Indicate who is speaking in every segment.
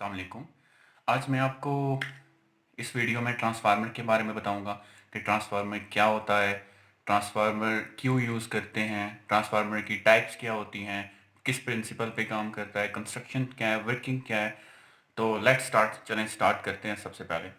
Speaker 1: अस्सलाम वालेकुम। आज मैं आपको इस वीडियो में ट्रांसफार्मर के बारे में बताऊंगा कि ट्रांसफार्मर क्या होता है, ट्रांसफार्मर क्यों यूज़ करते हैं, ट्रांसफार्मर की टाइप्स क्या होती हैं, किस प्रिंसिपल पे काम करता है, कंस्ट्रक्शन क्या है, वर्किंग क्या है। तो लेट्स स्टार्ट, चलें स्टार्ट करते हैं। सबसे पहले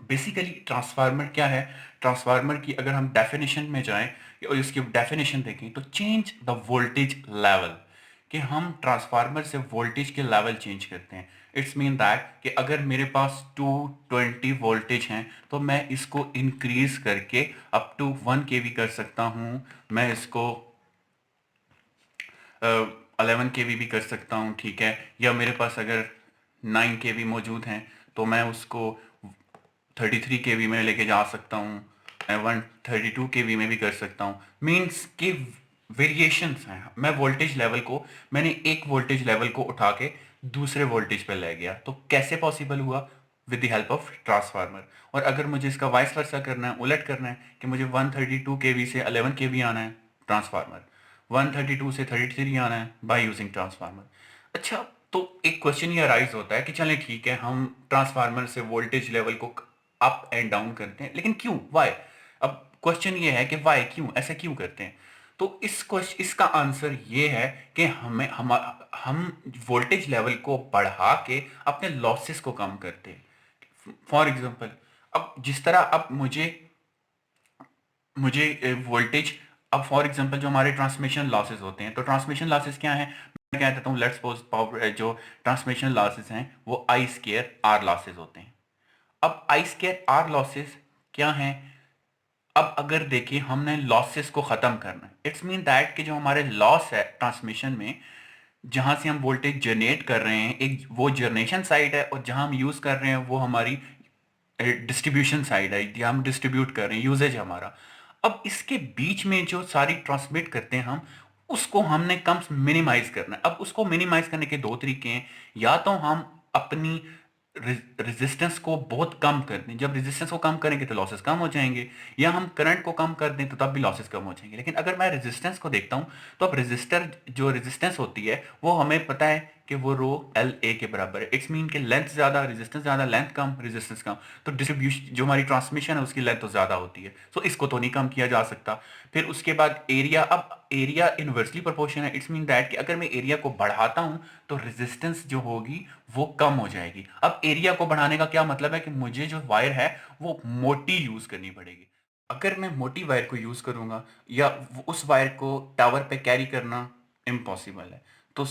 Speaker 1: बेसिकली ट्रांसफार्मर क्या है। ट्रांसफार्मर की अगर हम डेफिनेशन में जाएं और इसकी डेफिनेशन देखें तो चेंज द वोल्टेज लेवल, कि हम ट्रांसफार्मर से वोल्टेज के लेवल चेंज करते हैं। इट्स मीन दैट कि अगर मेरे पास 220 वोल्टेज हैं तो मैं इसको इंक्रीज करके अप टू 1 केवी कर सकता हूँ। मैं इसको 11 केवी भी कर सकता हूँ, ठीक है। या मेरे पास अगर 9 केवी मौजूद हैं तो मैं उसको 33 केवी में लेके जा सकता हूँ। मैं 132 केवी में भी कर सकता हूँ। मीन्स कि वेरिएशंस हैं। मैं वोल्टेज लेवल को, मैंने एक वोल्टेज लेवल को उठा के दूसरे वोल्टेज पे ले गया। तो कैसे पॉसिबल हुआ? With the help of transformer. और अगर मुझे इसका वाइस वर्सा करना है, उलट करना है कि मुझे 132 केवी से 11 केवी आना है, ट्रांसफार्मर 132 से 33 आना है बाय यूजिंग ट्रांसफार्मर। अच्छा, तो एक क्वेश्चन ये अराइज होता है कि चलें ठीक है, हम ट्रांसफार्मर से वोल्टेज लेवल को अप एंड डाउन करते हैं, लेकिन क्यों, वाई? अब क्वेश्चन ये है कि वाई, क्यों ऐसा क्यों करते हैं। तो इसका आंसर ये है कि हम वोल्टेज लेवल को बढ़ा के अपने लॉसेस को कम करते हैं। फॉर एग्जांपल, अब जिस तरह अब मुझे वोल्टेज, अब फॉर एग्जांपल जो हमारे ट्रांसमिशन लॉसेस होते हैं, तो ट्रांसमिशन लॉसेस क्या है? मैं कह देता हूँ, लेट्स सपोज पावर, जो ट्रांसमिशन लॉसेस हैं वो आई स्केयर आर लॉसेस होते हैं। अब आई स्केयर आर लॉसेस क्या हैं? अब अगर देखिए, हमने लॉसेस को खत्म करना है, इट्स मीन दैट कि जो हमारे लॉस है ट्रांसमिशन में, जहां से हम वोल्टेज जनरेट कर रहे हैं, एक वो जनरेशन साइड है, और जहां हम यूज कर रहे हैं वो हमारी डिस्ट्रीब्यूशन साइड है, या हम डिस्ट्रीब्यूट कर रहे हैं, यूजेज है हमारा। अब इसके बीच में जो सारी ट्रांसमिट करते हैं हम, उसको हमने कम मिनिमाइज करना है। अब उसको मिनिमाइज करने के दो तरीके हैं। या तो हम अपनी रेजिस्टेंस को बहुत कम कर दें, जब रेजिस्टेंस को कम करेंगे तो लॉसेस कम हो जाएंगे। या हम करंट को कम कर दें तो तब भी लॉसेस कम हो जाएंगे। लेकिन अगर मैं रेजिस्टेंस को देखता हूं, तो अब रेजिस्टर जो रेजिस्टेंस होती है वो हमें पता है कि वो रो एल ए के बराबर है। इट्स मीन कि लेंथ ज्यादा, रेजिस्टेंस ज्यादा, लेंथ कम, रेजिस्टेंस कम। तो डिस्ट्रीब्यूशन जो हमारी ट्रांसमिशन है उसकी लेंथ तो ज्यादा होती है, सो इसको तो नहीं कम किया जा सकता। फिर उसके बाद एरिया, अब एरिया इनवर्सली प्रोपोर्शन है। इट्स मीन दैट कि अगर मैं एरिया को बढ़ाता हूं तो रेजिस्टेंस जो होगी वो कम हो जाएगी। अब एरिया को बढ़ाने का क्या मतलब है कि मुझे जो वायर है वो मोटी यूज करनी पड़ेगी। अगर मैं मोटी वायर को यूज करूंगा, या उस वायर को टावर पे कैरी करना इम्पॉसिबल है, तो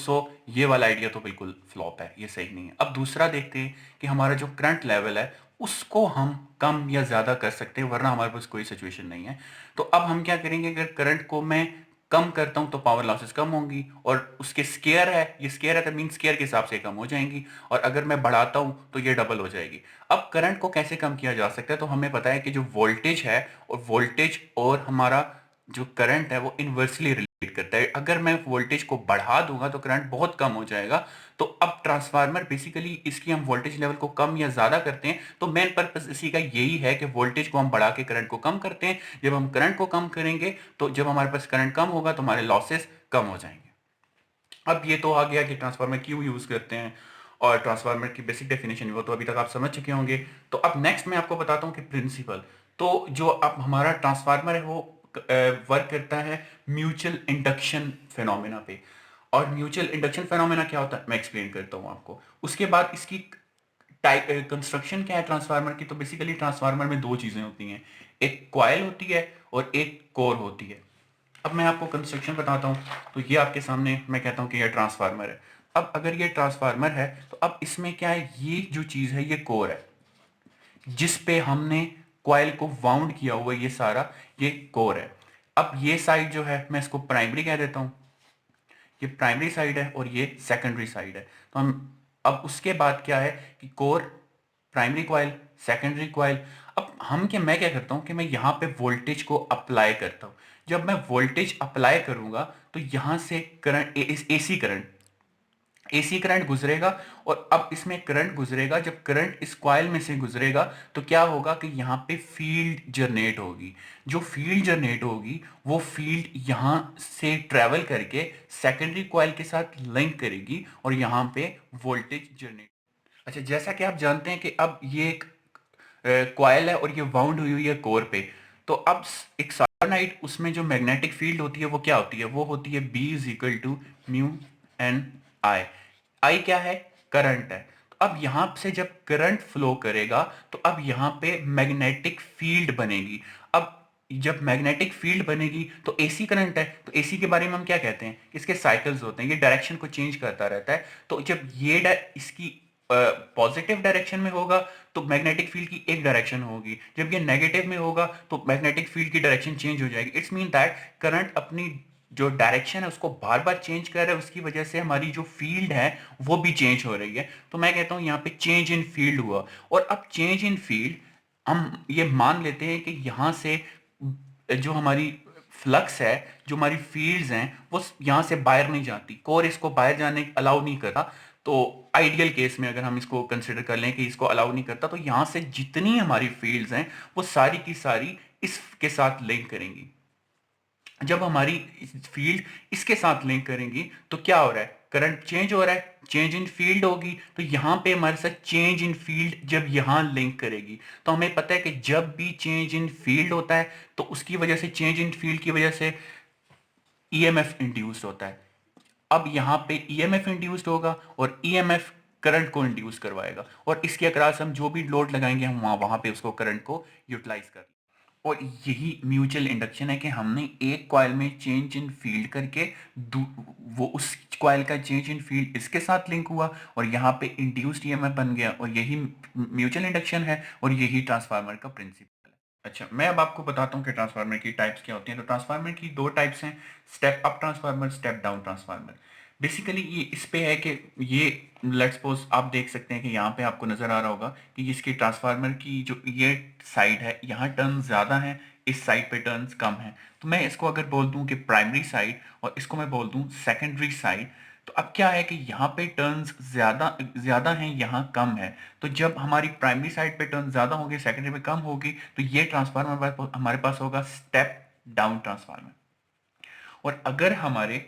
Speaker 1: ये वाला आइडिया तो बिल्कुल फ्लॉप है, ये सही नहीं है। अब दूसरा देखते हैं कि हमारा जो करंट लेवल है उसको हम कम या ज्यादा कर सकते हैं, वरना हमारे पास कोई सिचुएशन नहीं है। तो अब हम क्या करेंगे, अगर करंट को मैं कम करता हूं तो पावर लॉसेस कम होंगी, और उसके स्केयर है, ये स्केयर है तो मीन स्केयर के हिसाब से कम हो जाएंगी। और अगर मैं बढ़ाता हूं तो ये डबल हो जाएगी। अब करंट को कैसे कम किया जा सकता है? तो हमें पता है कि जो वोल्टेज है, और वोल्टेज और हमारा जो करंट है वो इनवर्सली रिलेट करता है। अगर मैं वोल्टेज को बढ़ा दूंगा तो करंट बहुत कम हो जाएगा। तो अब ट्रांसफार्मर बेसिकली, इसकी हम वोल्टेज लेवल को कम या ज्यादा करते हैं, तो मेन पर्पस इसी का यही है कि वोल्टेज को हम बढ़ा के करंट को कम करते हैं। जब हम करंट को कम करेंगे तो जब हमारे पास करंट कम होगा तो हमारे लॉसेस कम हो जाएंगे। अब ये तो आ गया कि ट्रांसफार्मर क्यों यूज करते हैं, और ट्रांसफार्मर की बेसिक डेफिनेशन वो तो अभी तक आप समझ चुके होंगे। तो अब नेक्स्ट मैं आपको बताता हूँ कि प्रिंसिपल। तो जो अब हमारा ट्रांसफार्मर है वो वर्क करता है म्यूचुअल इंडक्शन फिनोमेना पे। और म्यूचुअल इंडक्शन फिनोमेना क्या होता है मैं एक्सप्लेन करता हूँ आपको। उसके बाद इसकी टाइप कंस्ट्रक्शन क्या है ट्रांसफार्मर की। तो बेसिकली ट्रांसफार्मर में दो चीजें होती हैं, एक कॉइल होती है और एक कोर होती है। अब मैं आपको कंस्ट्रक्शन बताता हूँ। तो ये आपके सामने मैं कहता हूँ कि ये ट्रांसफार्मर है। अब अगर ये ट्रांसफार्मर है तो अब इसमें क्या है, ये जो चीज है ये कोर है, जिस पे हमने कॉइल को वाउंड किया हुआ है, ये सारा ये कोर है। अब ये साइड जो है मैं इसको प्राइमरी कह देता हूँ, ये प्राइमरी साइड है और ये सेकेंडरी साइड है। तो हम, अब उसके बाद क्या है कि core, primary coil, secondary coil. अब मैं क्या करता हूं कि मैं यहां पे वोल्टेज को अप्लाई करता हूं। जब मैं वोल्टेज अप्लाई करूंगा तो यहां से करंट, एसी करंट गुजरेगा। और अब इसमें करंट गुजरेगा, जब करंट इस कॉइल में से गुजरेगा तो क्या होगा कि यहाँ पे फील्ड जनरेट होगी। जो फील्ड जनरेट होगी वो फील्ड यहाँ से ट्रेवल करके सेकेंडरी कॉइल के साथ लिंक करेगी और यहाँ पे वोल्टेज जनरेट अच्छा, जैसा कि आप जानते हैं कि अब ये एक कॉइल है और ये वाउंड हुई है कोर पे। तो अब एक सॉलोनॉइड, उसमें जो मैग्नेटिक फील्ड होती है वो क्या होती है? वो होती है B is equal to mu N I. I क्या है? करंट है। तो अब यहां से जब करंट फ्लो करेगा तो अब यहां पे मैग्नेटिक फील्ड बनेगी। अब जब मैग्नेटिक फील्ड बनेगी तो एसी करंट है, तो एसी के बारे में हम क्या कहते हैं? इसके साइकिल्स होते हैं, ये डायरेक्शन को चेंज करता रहता है। तो जब ये इसकी पॉजिटिव डायरेक्शन में होगा तो मैग्नेटिक फील्ड की एक डायरेक्शन होगी, जब ये नेगेटिव में होगा तो मैग्नेटिक फील्ड की डायरेक्शन चेंज हो जाएगी। इट्स मीन दैट करंट अपनी जो डायरेक्शन है उसको बार बार चेंज कर रहा है, उसकी वजह से हमारी जो फील्ड है वो भी चेंज हो रही है। तो मैं कहता हूं यहाँ पे चेंज इन फील्ड हुआ। और अब चेंज इन फील्ड हम ये मान लेते हैं कि यहाँ से जो हमारी फ्लक्स है, जो हमारी फील्ड्स हैं, वो यहाँ से बाहर नहीं जाती, कोर इसको बाहर जाने अलाउ नहीं करता। तो आइडियल केस में अगर हम इसको कंसिडर कर लें कि इसको अलाउ नहीं करता, तो यहाँ से जितनी हमारी फील्ड्स हैं वो सारी की सारी इसके साथ लिंक करेंगी। जब हमारी फील्ड इसके साथ लिंक करेंगी तो क्या हो रहा है? करंट चेंज हो रहा है, चेंज इन फील्ड होगी। तो यहां पे हमारे साथ चेंज इन फील्ड जब यहां लिंक करेगी, तो हमें पता है कि जब भी चेंज इन फील्ड होता है तो उसकी वजह से, चेंज इन फील्ड की वजह से ईएमएफ इंड्यूस्ड होता है। अब यहाँ पे ईएमएफ इंड्यूस्ड होगा और ईएमएफ करंट को इंड्यूस करवाएगा, और इसके अक्रॉस हम जो भी लोड लगाएंगे हम वहां वहां पे उसको करंट को यूटिलाइज कर। और यही म्यूचुअल इंडक्शन है कि हमने एक कॉइल में चेंज इन फील्ड करके वो उस कॉइल का चेंज इन फील्ड इसके साथ लिंक हुआ और यहाँ पे इंड्यूस्ड ईएमएफ बन गया, और यही म्यूचुअल इंडक्शन है और यही ट्रांसफार्मर का प्रिंसिपल है। अच्छा, मैं अब आपको बताता हूँ कि ट्रांसफार्मर की टाइप्स क्या होती हैं। तो ट्रांसफार्मर की दो टाइप्स हैं, step up transformer, step down transformer. Basically ये इस पे है कि ये, लेट्स सपोज आप देख सकते हैं कि यहाँ पे आपको नजर आ रहा होगा कि इसके ट्रांसफार्मर की जो ये साइड है, यहाँ टर्न ज्यादा है, इस साइड पे टर्न्स कम है। तो मैं इसको अगर बोल दूं कि प्राइमरी साइड और इसको मैं बोल दूं सेकेंडरी साइड, तो अब क्या है कि यहाँ पे टर्न्स ज्यादा ज्यादा हैं, यहाँ कम है। तो जब हमारी प्राइमरी साइड पे टर्न ज्यादा होगी, सेकेंडरी पे कम होगी, तो ये ट्रांसफार्मर हमारे पास होगा स्टेप डाउन ट्रांसफार्मर। और अगर हमारे,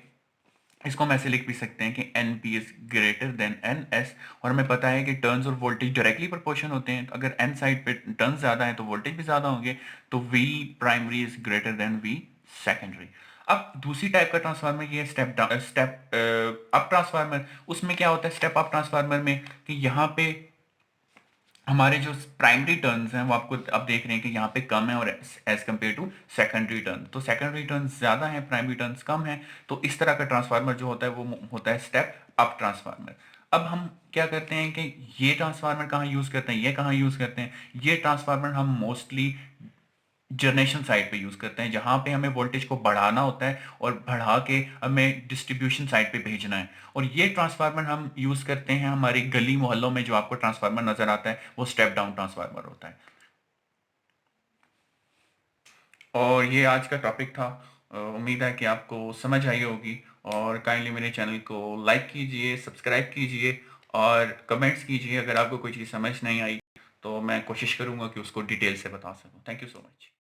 Speaker 1: इसको हम ऐसे लिख भी सकते हैं कि N P is greater than N S. और हमें पता है कि टर्न्स और वोल्टेज डायरेक्टली प्रोपोर्शन होते हैं, तो अगर एन साइड पे टर्न्स ज्यादा है तो वोल्टेज भी ज्यादा होंगे। तो V primary is greater than V secondary. अब दूसरी टाइप का ट्रांसफार्मर ये स्टेप अप ट्रांसफार्मर। उसमें क्या होता है स्टेप अप ट्रांसफार्मर में कि यहाँ पे हमारे जो प्राइमरी टर्न्स हैं वो आपको अब देख रहे हैं कि यहाँ पे कम है, और as compare to secondary turn, तो सेकेंडरी टर्न्स ज्यादा है, प्राइमरी टर्न्स कम है। तो इस तरह का ट्रांसफार्मर जो होता है वो होता है स्टेप अप ट्रांसफार्मर। अब हम क्या करते हैं कि ये ट्रांसफार्मर कहाँ यूज करते हैं, ये कहाँ यूज करते हैं? ये ट्रांसफार्मर हम मोस्टली जनरेशन साइड पे यूज करते हैं, जहां पे हमें वोल्टेज को बढ़ाना होता है और बढ़ा के हमें डिस्ट्रीब्यूशन साइड पे भेजना है। और ये ट्रांसफार्मर हम यूज करते हैं हमारे गली मोहल्लों में, जो आपको ट्रांसफार्मर नजर आता है वो स्टेप डाउन ट्रांसफार्मर होता है। और ये आज का टॉपिक था। उम्मीद है कि आपको समझ आई होगी। और काइंडली मेरे चैनल को लाइक कीजिए, सब्सक्राइब कीजिए और कमेंट्स कीजिए। अगर आपको कोई चीज़ समझ नहीं आई तो मैं कोशिश करूंगा कि उसको डिटेल से बता सकूं। Thank you so much.